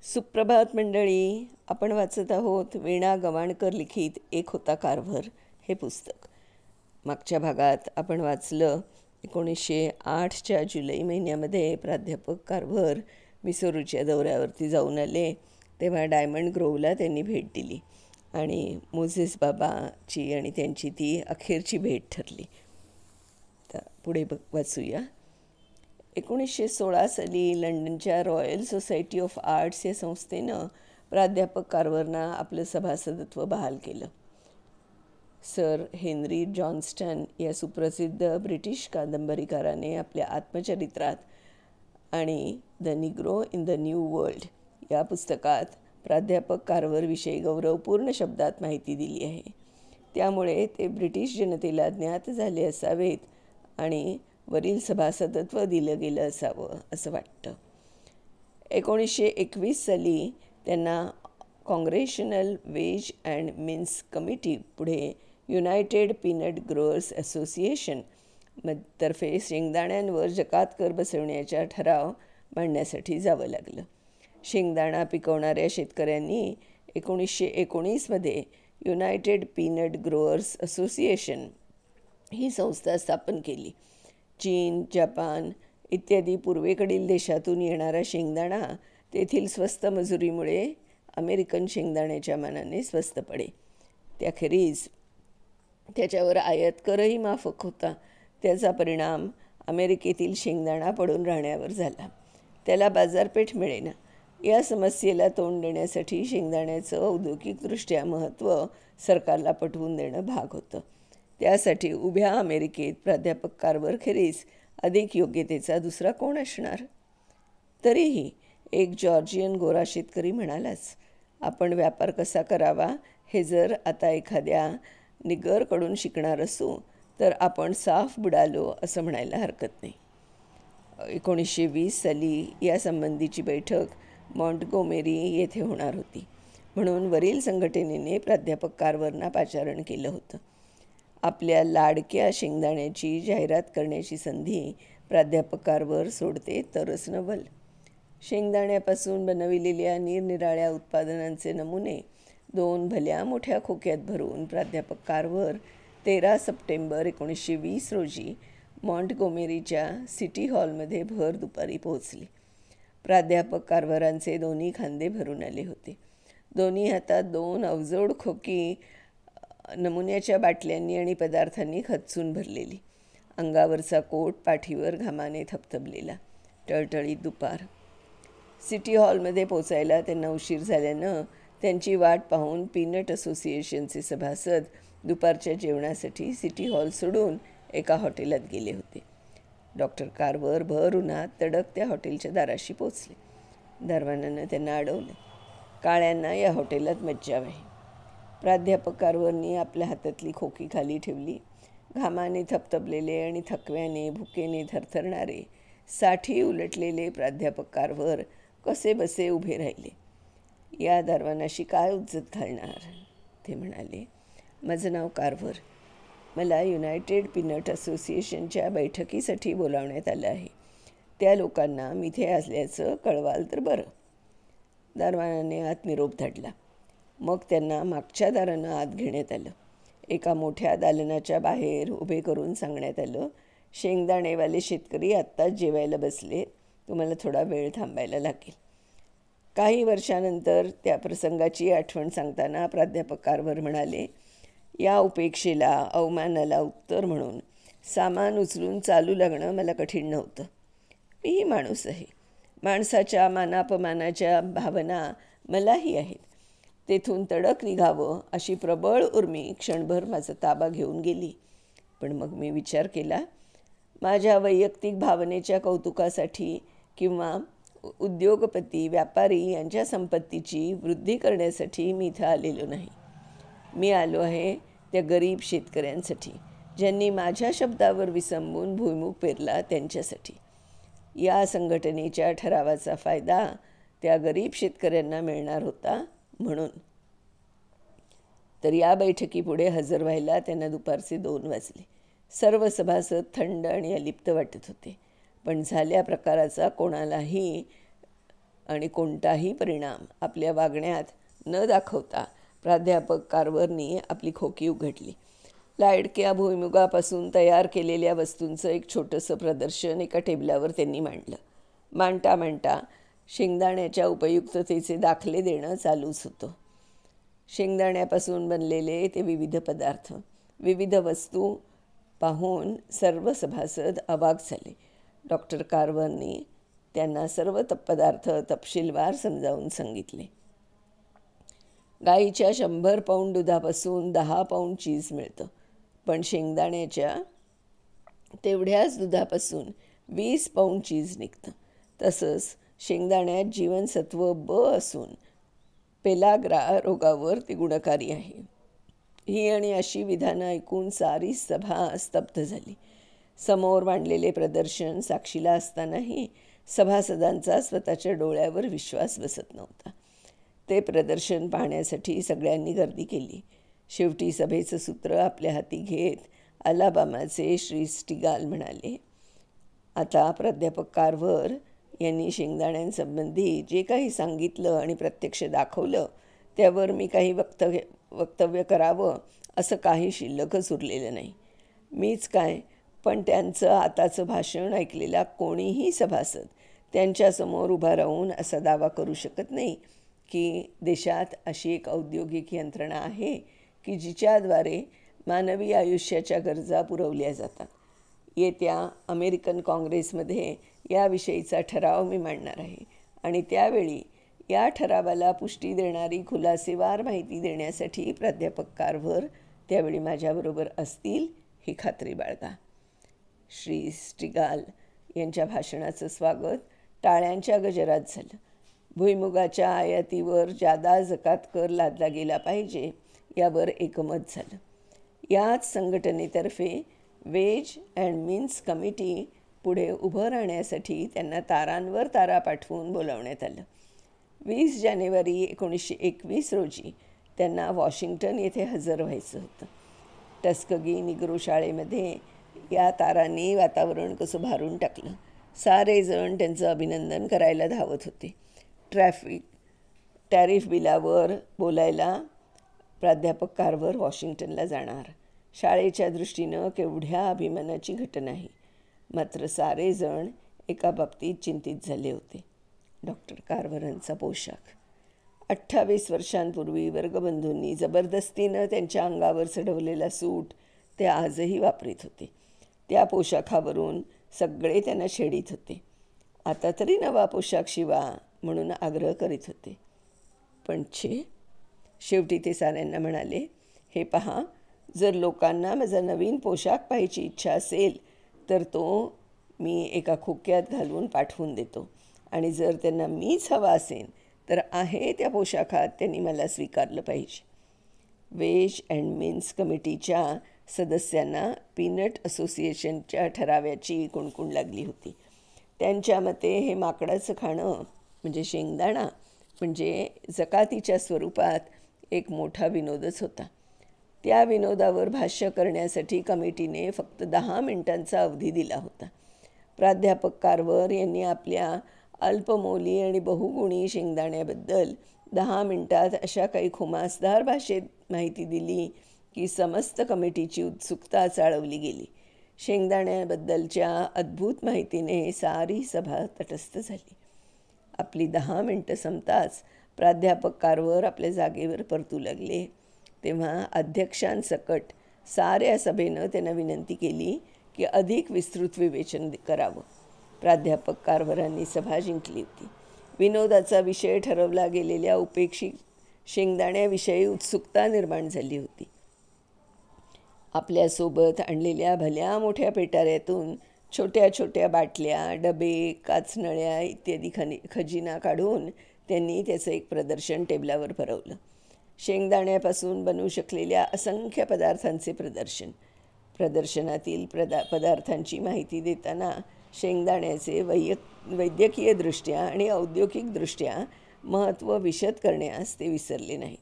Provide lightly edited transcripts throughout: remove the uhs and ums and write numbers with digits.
सुप्रभात मंडळी. आपण वाचत आहोत वीणा गवाणकर लिखित एक होता कारभार हे पुस्तक. मागच्या भागात आपण वाचलं 1908च्या जुलै महिन्यामध्ये प्राध्यापक कारभार मिसोरीच्या दौऱ्यावरती जाऊन आले. तेव्हा डायमंड ग्रोव्हला त्यांनी भेट दिली आणि मोझेस बाबाची आणि त्यांची ती अखेरची भेट ठरली. तर पुढे वाचूया. 1916 साली लंडनच्या रॉयल सोसायटी ऑफ आर्ट्स या संस्थेनं प्राध्यापक कारभारना आपलं सभासदत्व बहाल केलं. सर हेनरी जॉन्स्टन या सुप्रसिद्ध ब्रिटिश कादंबरीकाराने आपल्या आत्मचरित्रात आणि the Negro in the new world या पुस्तकात प्राध्यापक कारभारविषयी गौरवपूर्ण शब्दात माहिती दिली आहे. त्यामुळे ते ब्रिटिश जनतेला ज्ञात झाले असावेत आणि वरील सभासदत्व दिलं गेलं असावं असं वाटतं. 1921 साली त्यांना congressional ways and means committee पुढे युनायटेड पीनट ग्रोअर्स असोसिएशन तर्फे शेंगदाण्यांवर जकात कर बसवण्याचा ठराव मांडण्यासाठी जावं लागलं. शेंगदाणा पिकवणाऱ्या शेतकऱ्यांनी 1919मध्ये युनायटेड पीनट ग्रोअर्स असोसिएशन ही संस्था स्थापन केली. चीन, जपान इत्यादी पूर्वेकडील देशातून येणारा शेंगदाणा तेथील स्वस्त मजुरीमुळे अमेरिकन शेंगदाण्याच्या मानाने स्वस्त पडे. त्याखेरीज त्याच्यावर आयात करही माफक होता. त्याचा परिणाम अमेरिकेतील शेंगदाणा पडून राहण्यावर झाला. त्याला बाजारपेठ मिळेना. या समस्येला तोंड देण्यासाठी शेंगदाण्याचं औद्योगिकदृष्ट्या महत्त्व सरकारला पटवून देणं भाग होतं. त्यासाठी उभ्या अमेरिकेत प्राध्यापक कारभारखेरीज अधिक योग्यतेचा दुसरा कोण असणार. तरीही एक जॉर्जियन गोरा शेतकरी म्हणालाच, आपण व्यापार कसा करावा हे जर आता एखाद्या निगरकडून शिकणार असू तर आपण साफ बुडालो असं म्हणायला हरकत नाही. 1920 साली यासंबंधीची बैठक मॉन्टगोमेरी येथे होणार होती. म्हणून वरील संघटनेने प्राध्यापक कारभारना पाचारण केलं होतं. आपल्या लाडक्या शेंगदाण्याची जाहिरात करण्याची संधी प्राध्यापक कारभार सोडते तरच नवल. शेंगदाण्यापासून बनविलेल्या निरनिराळ्या उत्पादनांचे नमुने 2 भल्या मोठ्या खोक्यात भरून प्राध्यापक कारभार 13 सप्टेंबर 1920 रोजी मॉन्टगोमेरीच्या सिटी हॉलमध्ये भर दुपारी पोहोचले. प्राध्यापक कारभारांचे दोन्ही खांदे भरून आले होते. दोन्ही हातात 2 अवजोड खोकी नमुन्याच्या बाटल्यांनी आणि पदार्थांनी खचून भरलेली. अंगावरचा कोट पाठीवर घामाने थपथपलेला. टळटळीत दुपार. सिटी हॉलमध्ये पोचायला त्यांना उशीर झाल्यानं त्यांची वाट पाहून पीनट असोसिएशनचे सभासद दुपारच्या जेवणासाठी सिटी हॉल सोडून एका हॉटेलात गेले होते. डॉक्टर कारभार भर उन्हात तडक त्या हॉटेलच्या दाराशी पोचले. दरवानानं त्यांना अडवले. काळ्यांना या हॉटेलात मज्जाव आहे. प्राध्यापक कारभारनी आपल्या हातातली खोकी खाली ठेवली. घामाने थपथपलेले आणि थकव्याने भुकेने थरथरणारे 60 उलटलेले प्राध्यापक कारभार कसे बसे उभे राहिले. या दरवानाशी काय उज्जत घालणार. ते म्हणाले, माझं नाव कारभार. मला युनायटेड पीनट असोसिएशनच्या बैठकीसाठी बोलावण्यात आलं आहे. त्या लोकांना मी इथे असल्याचं कळवाल तर बरं. दरवानाने आत निरोप धाडला. मग त्यांना मागच्या दारानं आत घेण्यात आलं. एका मोठ्या दालनाच्या बाहेर उभे करून सांगण्यात आलं, शेंगदाणेवाले शेतकरी आत्ताच जेवायला बसले, तुम्हाला थोडा वेळ थांबायला लागेल. काही वर्षानंतर त्या प्रसंगाची आठवण सांगताना प्राध्यापक कारभार म्हणाले, या उपेक्षेला अवमानाला उत्तर म्हणून सामान उचलून चालू लागणं मला कठीण नव्हतं. मीही माणूस आहे. माणसाच्या मानापमानाच्या भावना मलाही आहेत. तेथून तडक निघावं अशी प्रबळ उर्मी क्षणभर माझा ताबा घेऊन गेली. पण मग मी विचार केला, माझ्या वैयक्तिक भावनेच्या कौतुकासाठी किंवा उद्योगपती व्यापारी यांच्या संपत्तीची वृद्धी करण्यासाठी मी इथं आलेलो नाही. मी आलो आहे त्या गरीब शेतकऱ्यांसाठी, ज्यांनी माझ्या शब्दावर विसंबून भुईमुग पेरला त्यांच्यासाठी. या संघटनेच्या ठरावाचा फायदा त्या गरीब शेतकऱ्यांना मिळणार होता म्हणून. तर या बैठकीपुढे हजर व्हायला त्यांना दुपारचे 2 वाजले. सर्व सभासद थंड आणि अलिप्त वाटत होते. पण झाल्या प्रकाराचा कोणालाही आणि कोणताही परिणाम आपल्या वागण्यात न दाखवता प्राध्यापक कार्व्हरनी आपली खोकी उघडली. लाडक्या भुईमुगापासून तयार केलेल्या वस्तूंचं एक छोटंसं प्रदर्शन एका टेबलावर त्यांनी मांडलं. मांडता मांडता शेंगदाण्याच्या उपयुक्ततेचे दाखले देणं चालूच होतं. शेंगदाण्यापासून बनलेले ते विविध पदार्थ, विविध वस्तू पाहून सर्व सभासद अवाक झाले. डॉक्टर कार्व्हरनी त्यांना सर्व पदार्थ तपशीलवार समजावून सांगितले. गाईच्या 100 पाऊंड दुधापासून 10 पाऊंड चीज मिळतं, पण शेंगदाण्याच्या तेवढ्याच दुधापासून 20 पाऊंड चीज निघतं. तसंच शेंगदाण्यात जीवनसत्व ब असून पेलाग्रा रोगावर ती गुणकारी आहे. ही आणि अशी विधानं ऐकून सारी सभा स्तब्ध झाली. समोर मांडलेले प्रदर्शन साक्षीला असतानाही सभासदांचा स्वतःच्या डोळ्यावर विश्वास बसत नव्हता. ते प्रदर्शन पाहण्यासाठी सगळ्यांनी गर्दी केली. शेवटी सभेचं सूत्र आपल्या हाती घेत अलाबामाचे श्री स्टिगाल म्हणाले, आता प्राध्यापक कार्व्हर यांनी शेंगदाण्यांसंबंधी जे काही सांगितलं आणि प्रत्यक्ष दाखवलं त्यावर मी काही वक्तव्य करावं असं काही शिल्लकच उरलेलं नाही. मीच काय, पण त्यांचं आताचं भाषण ऐकलेला कोणीही सभासद त्यांच्यासमोर उभा राहून असा दावा करू शकत नाही की देशात अशी एक औद्योगिक यंत्रणा आहे की जिच्याद्वारे मानवी आयुष्याच्या गरजा पुरवल्या जातात. येत्या अमेरिकन काँग्रेसमध्ये याविषयीचा ठराव मी मांडणार आहे आणि त्यावेळी या ठरावाला पुष्टी देणारी खुलासेवार माहिती देण्यासाठी प्राध्यापक कार्व्हर त्यावेळी माझ्याबरोबर असतील ही खात्री बाळगा. श्री स्टिगाल यांच्या भाषणाचं स्वागत टाळ्यांच्या गजरात झालं. भुईमुगाच्या आयातीवर जादा जकात कर लादला गेला पाहिजे यावर एकमत झालं. याच संघटनेतर्फे वेज अँड मीन्स कमिटी पुढे उभं राहण्यासाठी त्यांना तारांवर तारा पाठवून बोलावण्यात आलं. 20 जानेवारी 1921 रोजी त्यांना वॉशिंग्टन येथे हजर व्हायचं होतं. टस्कगी निग्रो शाळेमध्ये या तारांनी वातावरण कसं भारून टाकलं. सारेजण त्यांचं अभिनंदन करायला धावत होते. टॅरिफ बिलावर बोलायला प्राध्यापक कार्व्हर वॉशिंग्टनला जाणार. शाळेच्या दृष्टीनं केवढ्या अभिमानाची घटना आहे. मात्र सारेजण एका बाबतीत चिंतित झाले होते, डॉक्टर कार्व्हरांचा पोशाख. 28 वर्षांपूर्वी वर्गबंधूंनी जबरदस्तीनं त्यांच्या अंगावर चढवलेला सूट ते आजही वापरीत होते. त्या पोशाखावरून सगळे त्यांना छेडीत होते. आता तरी नवा पोशाख शिवा म्हणून आग्रह करीत होते. पण शेवटी ते साऱ्यांना म्हणाले, हे पहा, जर लोकांना माझा नवीन पोशाख पाहायची इच्छा असेल तर तो मी एका खोक्यात घालून पाठवून देतो आणि जर त्यांना मीच हवा असेल तर आहे त्या पोशाखात त्यांनी मला स्वीकारलं पाहिजे. वेज अँड मीन्स कमिटीच्या सदस्यांना पीनट असोसिएशनच्या ठराव्याची कुणकुण लागली होती. त्यांच्या मते हे माकडाचं खाणं म्हणजे शेंगदाणा म्हणजे जकातीच्या स्वरूपात एक मोठा विनोदच होता. त्या विनोदावर भाष्य करण्यासाठी कमिटीने फक्त 10 मिनिटांचा अवधी दिला होता. प्राध्यापक कार्व्हर यांनी आपल्या अल्पमौली आणि बहुगुणी शेंगदाण्याबद्दल 10 मिनिटात अशा काही खुमासदार भाषेत माहिती दिली की समस्त कमिटीची उत्सुकता चाळवली गेली. शेंगदाण्याबद्दलच्या अद्भुत माहितीने सारी सभा तटस्थ झाली. आपली 10 मिनिटं संपताच प्राध्यापक कार्व्हर आपल्या जागेवर परतू लागले. तेव्हा अध्यक्षांसकट साऱ्या सभेनं त्यांना विनंती केली की अधिक विस्तृत विवेचन करावं. प्राध्यापक कार्व्हरांनी सभा जिंकली होती. विनोदाचा विषय ठरवला गेलेल्या उपेक्षित शेंगदाण्याविषयी उत्सुकता निर्माण झाली होती. आपल्यासोबत आणलेल्या भल्या मोठ्या पेटाऱ्यातून छोट्या छोट्या बाटल्या, डबे, काचनळ्या इत्यादी खजिना काढून त्यांनी त्याचं एक प्रदर्शन टेबलावर भरवलं. शेंगदाण्यापासून बनवू शकलेल्या असंख्य पदार्थांचे प्रदर्शनातील पदार्थांची माहिती देताना शेंगदाण्याचे वैद्यकीयदृष्ट्या आणि औद्योगिकदृष्ट्या महत्त्व विशद करण्यास ते विसरले नाहीत.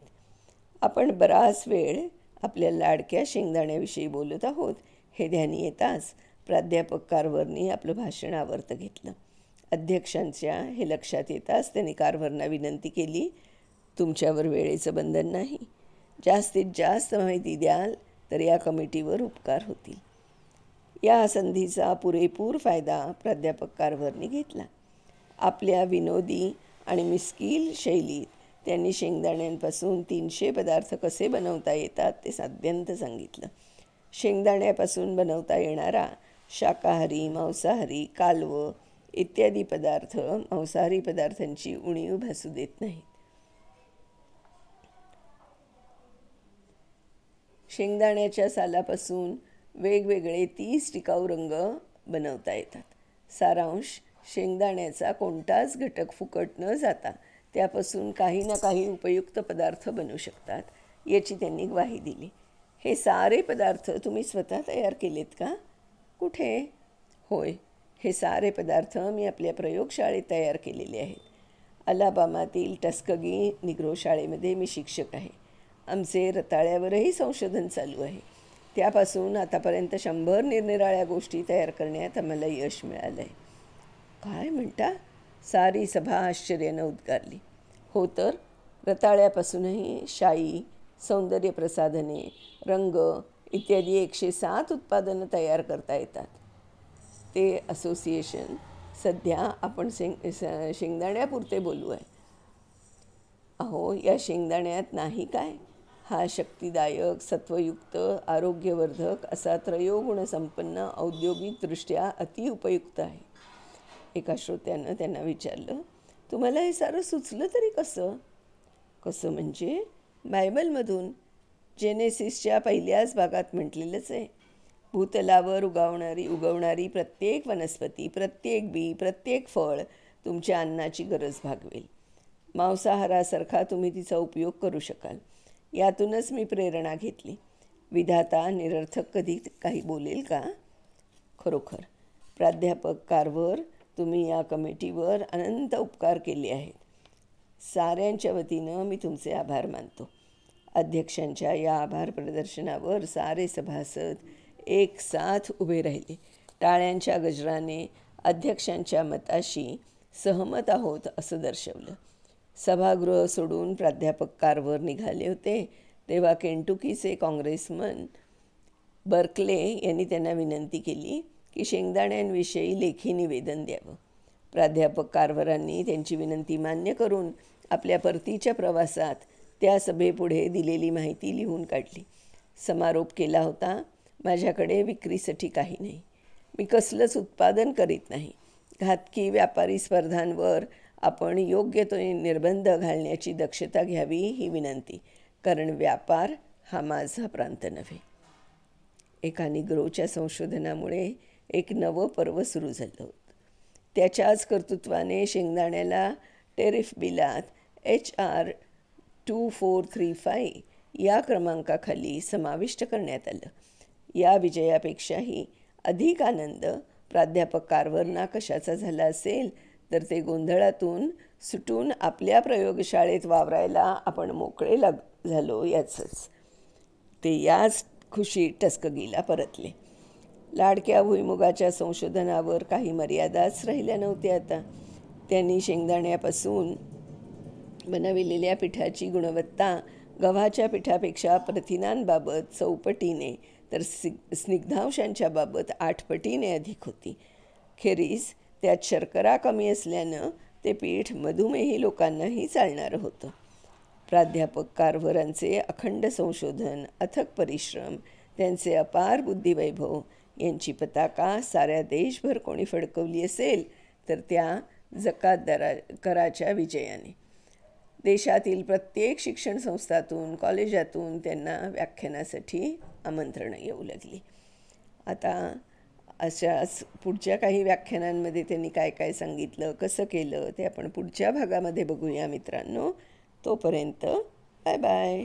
आपण बराच वेळ आपल्या लाडक्या शेंगदाण्याविषयी बोलत आहोत हे ध्यानी येताच प्राध्यापक कार्व्हरनी आपलं भाषण आवर्त घेतलं. अध्यक्षांच्या हे लक्षात येताच त्यांनी कारभारना विनंती केली, तुमच्यावर वेळेचं बंधन नाही, जास्तीत जास्त माहिती द्याल तर या कमिटीवर उपकार होतील. या संधीचा पुरेपूर फायदा प्राध्यापक कारभारनी घेतला. आपल्या विनोदी आणि मिस्किल शैलीत त्यांनी शेंगदाण्यांपासून 300 पदार्थ कसे बनवता येतात ते साध्यंत सांगितलं. शेंगदाण्यापासून बनवता येणारा शाकाहारी, मांसाहारी, कालवं इत्यादी पदार्थ मांसाहारी पदार्थांची उणीव भासू देत नाहीत. शेंगदाण्याच्या सालापासून वेगवेगळे 30 टिकाऊ रंग बनवता येतात. सारांश, शेंगदाण्याचा कोणताच घटक फुकट न जाता त्यापासून काही ना काही उपयुक्त पदार्थ बनू शकतात याची त्यांनी ग्वाही दिली. हे सारे पदार्थ तुम्ही स्वतः तयार केलेत का? कुठे? होय, हे सारे पदार्थ मी आपल्या प्रयोगशाळेत तयार केलेले आहेत. अलाबामातील टस्कगी निग्रो शाळेमध्ये मी शिक्षक आहे. आमचे रताळ्यावरही संशोधन चालू आहे. त्यापासून आतापर्यंत 100 निरनिराळ्या गोष्टी तयार करण्यात आम्हाला यश मिळालं आहे. काय म्हणता? सारी सभा आश्चर्यानं उद्गारली. हो तर, रताळ्यापासूनही शाई, सौंदर्य प्रसाधने, रंग इत्यादी 107 उत्पादनं तयार करता येतात. ते असोसिएशन सध्या आपण शेंगदाण्यापुरते बोलू आहे. अहो, या शेंगदाण्यात नाही काय, हा शक्तिदायक, सत्वयुक्त, आरोग्यवर्धक असा त्रयोगुणसंपन्न औद्योगिकदृष्ट्या अतिउपयुक्त आहे. एका श्रोत्यानं त्यांना विचारलं, तुम्हाला हे सारं सुचलं तरी कसं? कसं म्हणजे? बायबलमधून. जेनेसिसच्या पहिल्याच भागात म्हटलेलंच आहे, भूतलावर उगवणारी प्रत्येक वनस्पती, प्रत्येक बी, प्रत्येक फळ तुमच्या अन्नाची गरज भागवेल. मांसाहारासारखा तुम्ही तिचा उपयोग करू शकाल. यातूनच मी प्रेरणा घेतली. विधाता निरर्थक कधी काही बोलेल का? खरोखर प्राध्यापक कारवर, तुम्ही या कमिटीवर अनंत उपकार केले आहेत. साऱ्यांच्या वतीनं मी तुमचे आभार मानतो. अध्यक्षांच्या या आभार प्रदर्शनावर सारे सभासद एक साथ उभे राहिले. टाळ्यांच्या गजराने अध्यक्षांच्या मताशी सहमत आहोत असं दर्शवलं. सभागृह सोडून प्राध्यापक कारवर निघाले होते तेव्हा केंटुकीचे काँग्रेसमन बर्कले यांनी त्यांना विनंती केली की शेंगदाण्यांविषयी लेखी निवेदन द्यावं. प्राध्यापक कारवरांनी त्यांची विनंती मान्य करून आपल्या परतीच्या प्रवासात त्या सभेपुढे दिलेली माहिती लिहून काढली. समारोप केला होता. माझ्याकडे विक्रीसाठी काही नाही. मी कसलंच उत्पादन करीत नाही. घातकी व्यापारी स्पर्धांवर आपण योग्य तो निर्बंध घालण्याची दक्षता घ्यावी ही विनंती, कारण व्यापार हा माझा प्रांत नव्हे. एका निग्रोच्या संशोधनामुळे एक नवं पर्व सुरू झालं होतं. त्याच्याच कर्तृत्वाने शेंगदाण्याला टेरिफ बिलात HR 2435 या क्रमांकाखाली समाविष्ट करण्यात आलं. या विजयापेक्षाही अधिक आनंद प्राध्यापक कारवरना कशाचा झाला असेल तर ते गोंधळातून सुटून आपल्या प्रयोगशाळेत वावरायला आपण मोकळे झालो याचंच. ते याच खुशीत टस्कगीला परतले. लाडक्या भुईमुगाच्या संशोधनावर काही मर्यादाच राहिल्या नव्हत्या आता. त्यांनी शेंगदाण्यापासून बनविलेल्या पिठाची गुणवत्ता गव्हाच्या पिठापेक्षा प्रथिनांबाबत 4 तर स्निग्धांशांच्या बाबत 8 अधिक होती. खेरीज त्यात शर्करा कमी असल्यानं ते पीठ मधुमेही लोकांनाही चालणारं होतं. प्राध्यापक कारवरांचे अखंड संशोधन, अथक परिश्रम, त्यांचे अपार बुद्धिवैभव यांची पताका साऱ्या देशभर कोणी फडकवली असेल तर त्या जकात कराच्या विजयाने. देशातील प्रत्येक शिक्षण संस्थातून, कॉलेजातून त्यांना व्याख्यानासाठी आमंत्रणं येऊ लागली. आता अशाच पुढच्या काही व्याख्यानांमध्ये त्यांनी काय काय सांगितलं, कसं केलं ते आपण पुढच्या भागामध्ये बघूया मित्रांनो. तोपर्यंत बाय बाय.